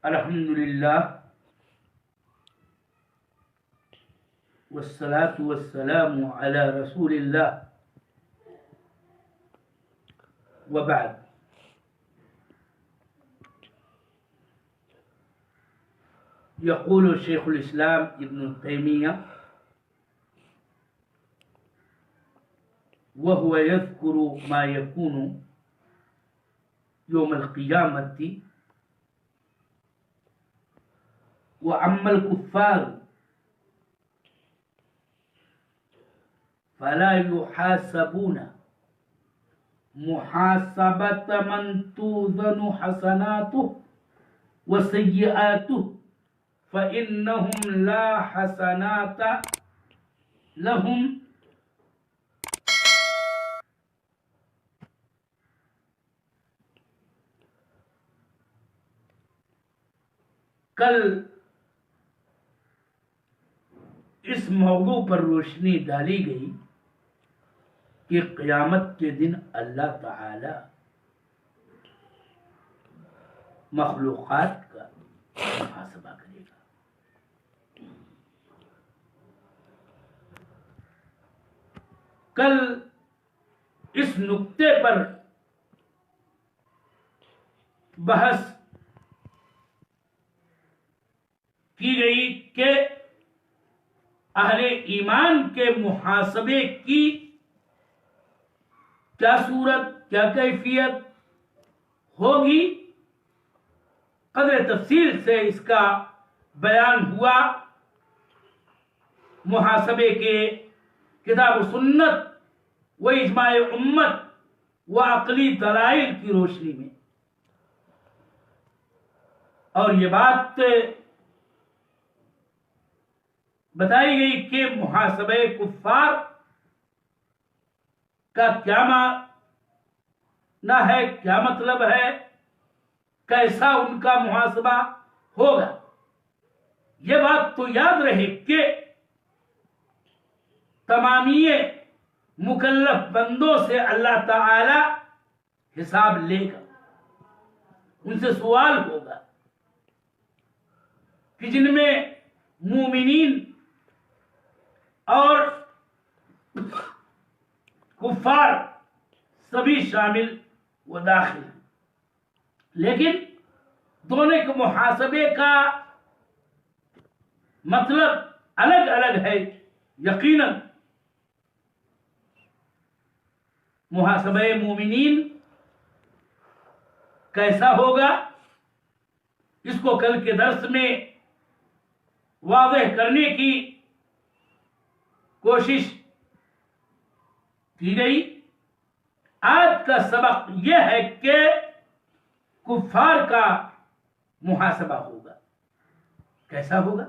الحمدللہ والصلاة والسلام علی رسول اللہ وبعد. يقول شيخ الإسلام ابن تيمية وهو يذكر ما يكون يوم القيامة: وأما الكفار فلا يحاسبون محاسبة من توزن حسناته وسيئاته فإنهم لا حسنات لهم کل اس موضوع پر روشنی ڈالی گئی کہ قیامت کے دن اللہ تعالی مخلوقات کا محاسبہ کرے گا. کل اس نقطے پر بحث کی گئی کہ اہل ایمان کے محاسبے کی کیا صورت، کیا کیفیت ہوگی. قدر تفصیل سے اس کا بیان ہوا. محاسبے کے کتاب و سنت و اجماع امت و عقلی دلائل کی روشنی میں، اور یہ بات بتائی گئی کہ محاسبہ کفار کا کیا معنی ہے، کیا مطلب ہے، کیسا ان کا محاسبہ ہوگا. یہ بات تو یاد رہے کہ تمامی مکلف بندوں سے اللہ تعالی حساب لے گا، ان سے سوال ہوگا کہ جن میں مومنین اور کفار سبھی شامل و داخل ہیں، لیکن دونوں کے محاسبے کا مطلب الگ الگ ہے. یقیناً محاسبہ مومنین کیسا ہوگا اس کو کل کے درس میں واضح کرنے کی کوشش کی گئی. آج کا سبق یہ ہے کہ کفار کا محاسبہ ہوگا. کیسا ہوگا؟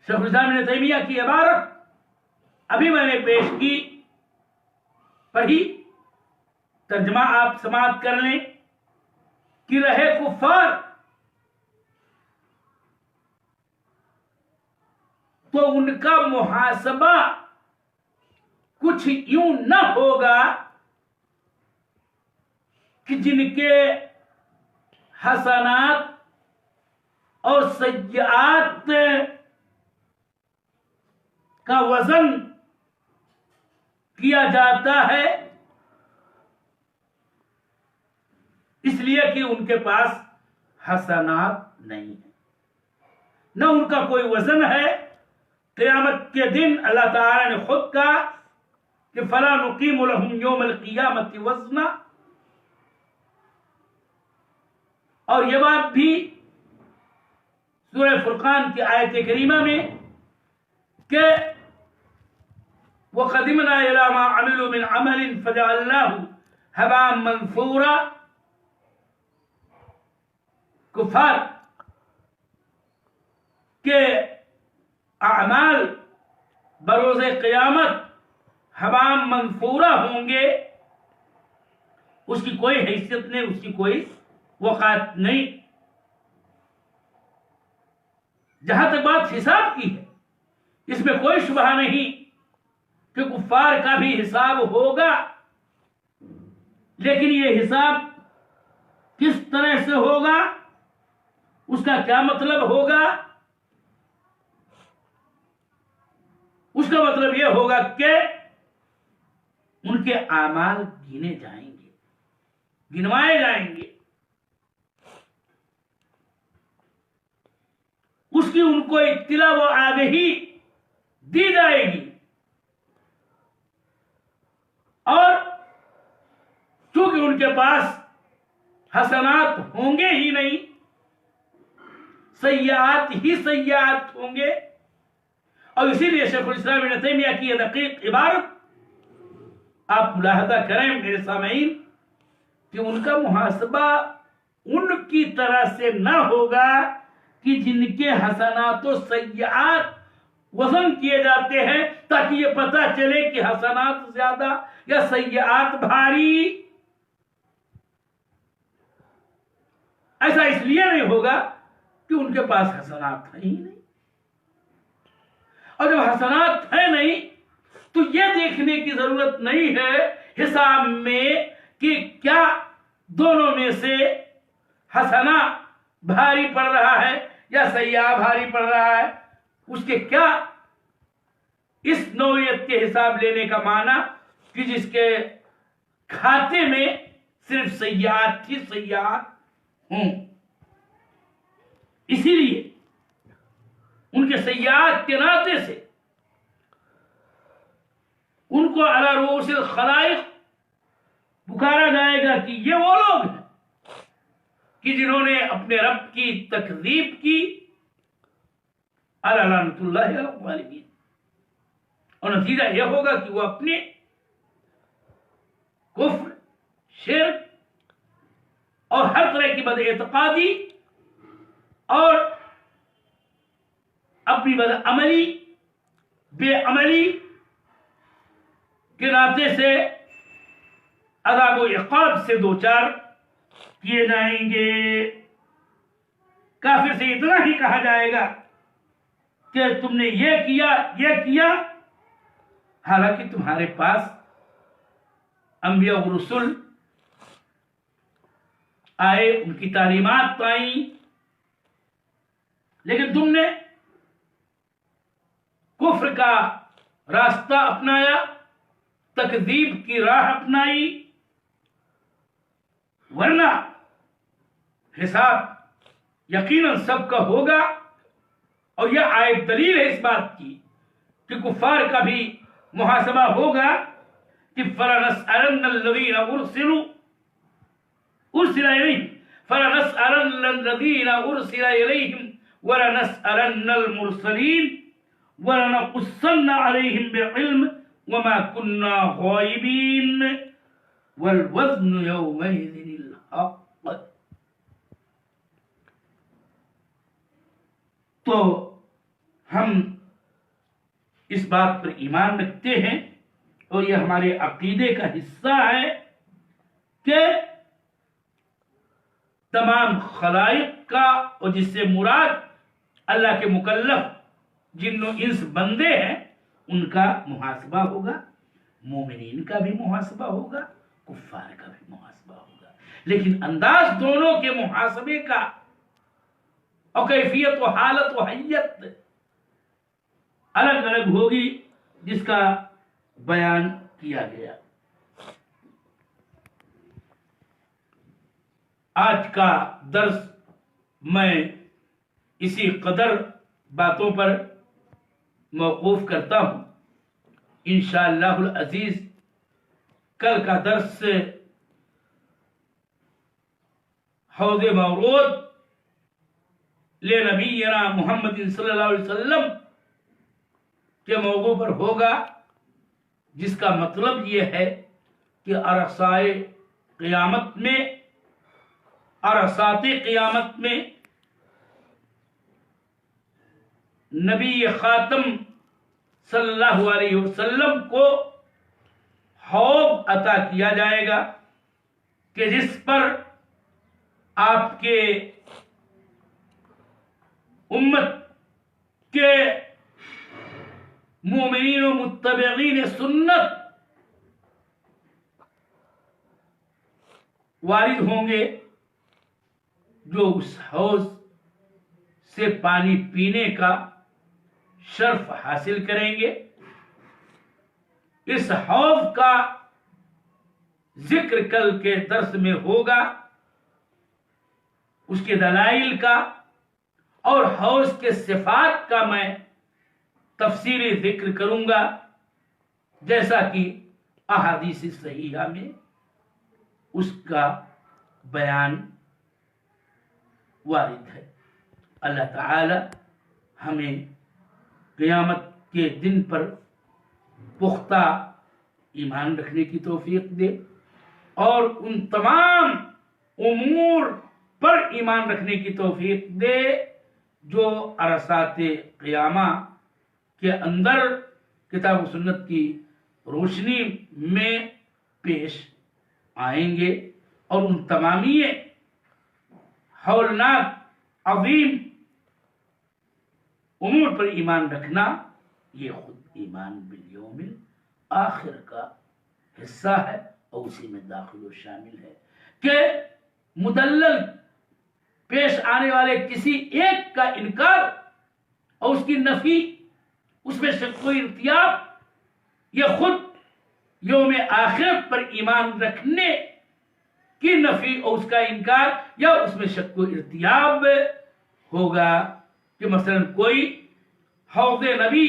شیخ الاسلام ابن تیمیہ کی عبارت ابھی میں نے پیش کی، پڑھی، ترجمہ آپ سماعت کر لیں کہ رہے کفار تو ان کا محاسبہ کچھ یوں نہ ہوگا کہ جن کے حسنات اور سیئات کا وزن کیا جاتا ہے، اس لیے کہ ان کے پاس حسنات نہیں ہیں، نہ ان کا کوئی وزن ہے. قیامت کے دن اللہ تعالی نے خود کہا کہ فَلَا نُقِيمُ لَهُمْ يَوْمَ الْقِيَامَةِ وَزْنًا، اور یہ بات بھی سورہ فرقان کی آیت کریمہ میں کہ وَقَدِمْنَا إِلَىٰ مَا عَمِلُوا مِنْ عَمَلٍ فَجَعَلْنَاهُ هَبَاءً مَنْثُورًا. کفار کے اعمال بروز قیامت ہباء منثورا ہوں گے، اس کی کوئی حیثیت نہیں، اس کی کوئی وقعت نہیں. جہاں تک بات حساب کی ہے، اس میں کوئی شبہ نہیں کہ کفار کا بھی حساب ہوگا، لیکن یہ حساب کس طرح سے ہوگا اس کا کیا مطلب ہوگا؟ اس کا مطلب یہ ہوگا کہ ان کے اعمال گنے جائیں گے، گنوائے جائیں گے، اس کی ان کو اطلاع و آگہی دی جائے گی، اور چونکہ ان کے پاس حسنات ہوں گے ہی نہیں، سیئات ہی سیئات ہوں گے. اور اسی لیے شیخ الاسلام ابن تیمیہ کی یہ دقیق عبارت آپ ملاحظہ کریں میرے سامعین کہ ان کا محاسبہ ان کی طرح سے نہ ہوگا کہ جن کے حسنات و سیئات وزن کیے جاتے ہیں تاکہ یہ پتہ چلے کہ حسنات زیادہ یا سیئات بھاری. ایسا اس لیے نہیں ہوگا کہ ان کے پاس حسنات ہیں ہی نہیں، اور جب حسنات ہیں نہیں تو یہ دیکھنے کی ضرورت نہیں ہے حساب میں کہ کیا دونوں میں سے حسنہ بھاری پڑ رہا ہے یا سیئہ بھاری پڑ رہا ہے. اس کے کیا اس نوعیت کے حساب لینے کا معنی کہ جس کے کھاتے میں صرف سیئات ہی سیئات ہوں. اسی لیے ان کے سیئات کے ناطے سے ان کو علی رؤوس الخلائق پکارا جائے گا کہ یہ وہ لوگ ہیں کہ جنہوں نے اپنے رب کی تکذیب کی، الا لعنۃ اللہ علی الظالمین. اور نتیجہ یہ ہوگا کہ وہ اپنے کفر، شرک اور ہر طرح کی بد اعتقادی اور اپنی بد عملی، بے عملی کے ناطے سے عذاب و عقاب سے دوچار کیے جائیں گے. کافر سے اتنا ہی کہا جائے گا کہ تم نے یہ کیا حالانکہ تمہارے پاس انبیاء و رسول آئے، ان کی تعلیمات آئیں، لیکن تم نے کفر کا راستہ اپنایا، تکذیب کی راہ اپنائی. ورنہ حساب یقیناً سب کا ہوگا. اور یہ آیت دلیل ہے اس بات کی کہ کفار کا بھی محاسبہ ہوگا کہ فَلَنَسْأَلَنَّ الَّذِينَ أُرْسِلُوا إِلَيْهِمْ فَلَنَسْأَلَنَّ الَّذِينَ أُرْسِلَ إِلَيْهِمْ وَلَنَسْأَلَنَّ الْمُرْسَلِينَ وَلَنَقُصَّنَّ عَلَيْهِمْ بِعِلْمٍ وَمَا كُنَّا غَائِبِينَ وَالْوَزْنُ يَوْمَئِذٍ الْحَقُّ. تو ہم اس بات پر ایمان رکھتے ہیں اور یہ ہمارے عقیدے کا حصہ ہے کہ تمام خلائق کا، اور جس سے مراد اللہ کے مکلف جن و انس بندے ہیں، ان کا محاسبہ ہوگا. مومنین کا بھی محاسبہ ہوگا، کفار کا بھی محاسبہ ہوگا. لیکن انداز دونوں کے محاسبے کا اور کیفیت و حالت و حیت الگ الگ ہوگی، جس کا بیان کیا گیا. آج کا درس میں اسی قدر باتوں پر موقوف کرتا ہوں. انشاءاللہ العزیز کل کا درس سے حوض مورود لنبینا محمد صلی اللہ علیہ وسلم کے موضوع پر ہوگا، جس کا مطلب یہ ہے کہ عرصائے قیامت میں، عرصات قیامت میں نبی خاتم صلی اللہ علیہ وسلم کو حوض عطا کیا جائے گا کہ جس پر آپ کے امت کے مومنین و متبعین سنت وارد ہوں گے، جو اس حوض سے پانی پینے کا شرف حاصل کریں گے۔ اس حوض کا ذکر کل کے درس میں ہوگا، اس کے دلائل کا اور حوض کے صفات کا میں تفصیلی ذکر کروں گا، جیسا کہ احادیث صحیحہ میں اس کا بیان وارد ہے۔ اللہ تعالی ہمیں قیامت کے دن پر پختہ ایمان رکھنے کی توفیق دے اور ان تمام امور پر ایمان رکھنے کی توفیق دے جو عرصات قیامہ کے اندر کتاب و سنت کی روشنی میں پیش آئیں گے، اور ان تمامی ہولناک عظیم امور پر ایمان رکھنا یہ خود ایمان بالیوم آخر کا حصہ ہے اور اسی میں داخل و شامل ہے کہ مدلل پیش آنے والے کسی ایک کا انکار اور اس کی نفی، اس میں شک و ارتیاب، یہ خود یوم آخرت پر ایمان رکھنے کی نفی اور اس کا انکار یا اس میں شک و ارتیاب ہوگا کہ مثلا کوئی حوض نبی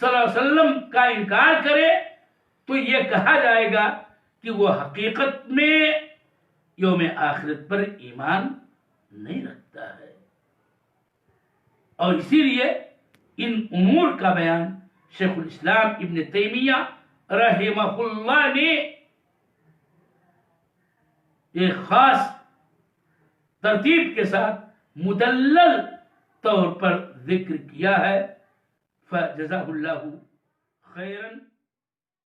صلی اللہ علیہ وسلم کا انکار کرے تو یہ کہا جائے گا کہ وہ حقیقت میں یوم آخرت پر ایمان نہیں رکھتا ہے، اور اسی لیے ان امور کا بیان شیخ الاسلام ابن تیمیہ رحمہ اللہ نے ایک خاص ترتیب کے ساتھ مدلل طور پر ذکر کیا ہے، فجزاہ اللہ خیرا۔